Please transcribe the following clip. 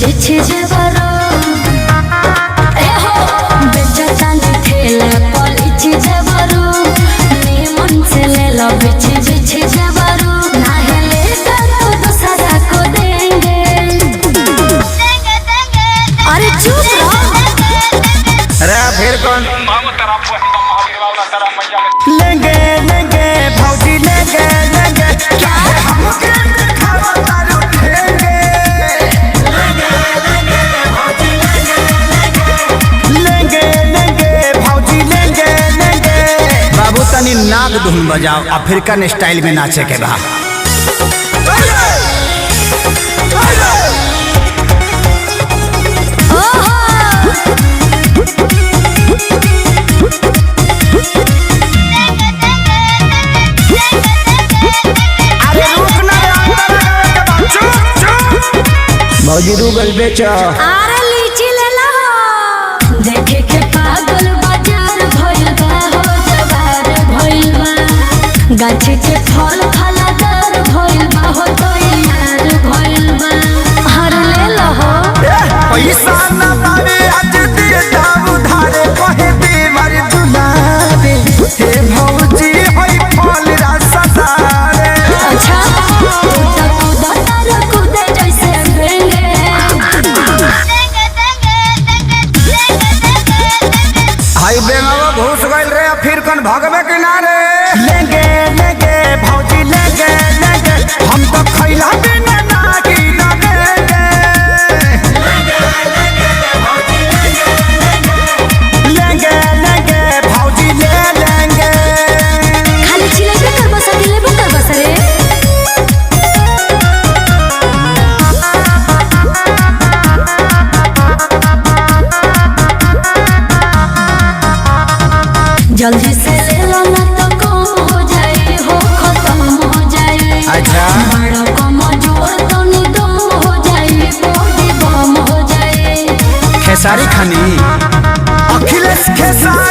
बिछे जबरो ए हो बेचता ने ठेला पलिछे जबरो नी मन से ले लो बिछे जबरो ना लेगा तो दूसरा को देंगे अरे चुप रहो। अरे फिर कौन लेंगे लेंगे भौजी लेंगे लेंगे क्या हमके दिखावा तारू लेंगे लेंगे लेंगे भौजी लेंगे लेंगे। बाबू तनी नाग धुन बजाओ अफ्रीकन स्टाइल में नाचे के बा। भौजी रूगल बेचो अरे लीची ले लो देखे के पागल बाजार भइल बा हो जवार भइल बा गाछ के फल फलादार भइल बा हो तो यार भइल बा हर ले लो हो पैसा न पावे आज दे दाम उधारे कहे बीमार दुलारे हे भौजी होई फल रसदारे। अच्छा कूदे जैसे रेंगे हाई बेंगावा घुस गइल रे फिर कौन भगवे किनारे। लेंगे लेंगे भौजी लेंगे लेंगे हम तो खैला बिना नागी लगेंगे लेंगे लेंगे भौजी ले लेंगे। खाली चिलेबे कर बस लेबे कर बस रे जल्दी से ले लो ना तो कम हो जाए हो खत्म हो जाए। अच्छा बड़ा कम जोर तो निदम हो जाए बॉडी बम हो जाए। खेसारी खानी अखिलेश खेसारी